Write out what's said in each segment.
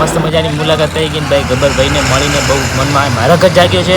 મસ્ત મજાની મુલાકાત થઈ ગઈ ભાઈ ગબ્બરભાઈને મળીને બહુ મનમાં મારક જ જાગ્યો છે.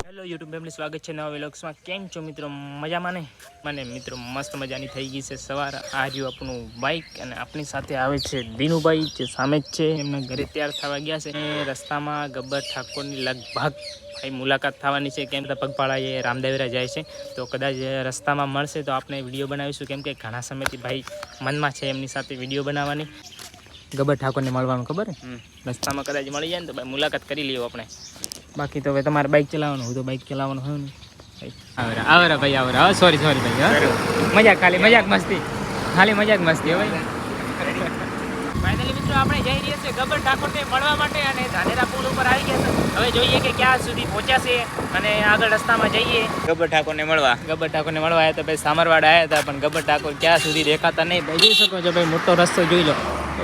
હેલો યુટ્યુબ ફેમિલી, સ્વાગત છે નવા વ્લોગ્સમાં. કેમ છો મિત્રો? મજામાં ને? મને મિત્રો મસ્ત મજાની થઈ ગઈ છે સવાર. આ રહ્યું આપણું બાઇક અને આપણી સાથે આવે છે દિનુભાઈ, જે સામે જ છે. એમના ઘરે તૈયાર થવા ગયા છે. રસ્તામાં ગબ્બર ઠાકોરની લગભગ ભાઈ મુલાકાત થવાની છે. કેમ કે પગપાળા એ રામદેવરા જાય છે, તો કદાચ રસ્તામાં મળશે તો આપણે વિડીયો બનાવીશું. કેમ કે ઘણા સમયથી ભાઈ મનમાં છે એમની સાથે વિડીયો બનાવવાની. ગબ્બર ઠાકોરને મળવાનું ખબર ને, રસ્તામાં કદાચ મળી જાય ને તો ભાઈ મુલાકાત કરી લઈએ આપણે. બાકી તો હવે તમારે બાઇક ચલાવવાનું હોય તો બાઇક ચલાવવાનું હોય ને. આવરા ભાઈ આવરા. સોરી ભાઈ, મજાક, ખાલી મજાક મસ્તી, ખાલી મજાક મસ્તી. હવે ફાઇનલી મિત્રો આપણે જઈ રહ્યા છીએ ગબ્બર ઠાકોરને મળવા માટે અને ધાનેરા પુલ ઉપર આવી ગયા છે. હવે જોઈએ કે ક્યાં સુધી પહોંચ્યા છે અને આગળ રસ્તામાં જઈએ ગબ્બર ઠાકોરને મળવા. ગબ્બર ઠાકોરને મળવા આવ્યા હતા ભાઈ, સામરવાડા આવ્યા હતા, પણ ગબ્બર ઠાકોર ક્યાં સુધી દેખાતા નહીં. ભાઈ જોઈ શકો છો ભાઈ, મોટો રસ્તો જોઈ લો,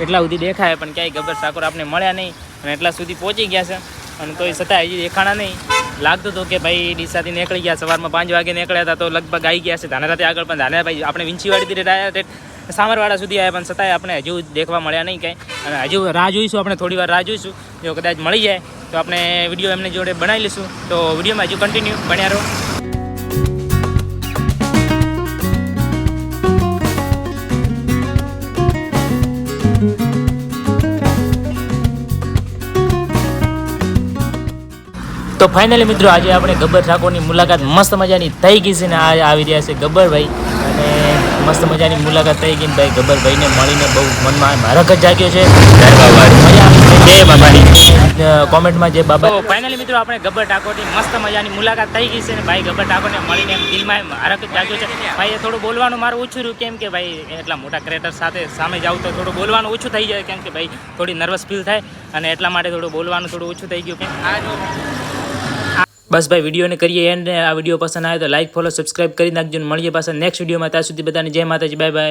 એટલા સુધી દેખાય પણ ક્યાંય ગબ્બર ઠાકોર આપણે મળ્યા નહીં અને એટલા સુધી પહોંચી ગયા છે. અને તોય છતાં હજી દેખાણા નહીં. લાગતું હતું કે ભાઈ ડીસાથી નીકળી ગયા, સવારમાં 5 વાગે નીકળ્યા હતા તો લગભગ આવી ગયા છે ધાનેરાથી આગળ. પણ ધાનેરા ભાઈ આપણે વિંછીવાડીથી આવ્યા, સામરવાડા સુધી આવ્યા, પણ છતાંય આપણે હજુ દેખવા મળ્યા નહીં કંઈ. અને હજુ રાહ જોઈશું, આપણે થોડી વાર રાહ જોઈશું. જો કદાચ મળી જાય તો આપણે વિડીયો એમની જોડે બનાવી લઈશું. તો વિડીયોમાં હજુ કન્ટિન્યુ બન્યા રહો. તો ફાઇનલી મિત્રો આજે આપણે ગબ્બર ઠાકોરની મુલાકાત મસ્ત મજાની થઈ ગઈ છે ને આ આવી રહ્યા છે ગબ્બરભાઈ, અને મસ્ત મજાની મુલાકાત થઈ ગઈ ભાઈ ગબ્બરભાઈને મળીને બહુ મનમાં મારક જ જાગ્યો છે. કોમેન્ટમાં જે બાબા. તો ફાઇનલી મિત્રો આપણે ગબ્બર ઠાકોરની મસ્ત મજાની મુલાકાત થઈ ગઈ છે ને ભાઈ ગબ્બર ઠાકોરને મળીને એમ દિલમાં મારક જ જાગ્યો છે. ભાઈ એ થોડું બોલવાનું મારું ઓછું રહ્યું, કેમ કે ભાઈ એટલા મોટા ક્રિએટર સાથે સામે જાઉં તો થોડું બોલવાનું ઓછું થઈ જાય, કેમ કે ભાઈ થોડી નર્વસ ફીલ થાય અને એટલા માટે થોડું બોલવાનું થોડું ઓછું થઈ ગયું. બસ ભાઈ વિડીયોને કરીએ એન્ડ. આ વિડીયો પસંદ આવે તો લાઈક, ફોલો, સબસ્ક્રાઇબ કરી નાખજો. મળીએ પાછા નેક્સ્ટ વિડીયોમાં. ત્યાં સુધી બધાને જય માતાજી, બાય બાય.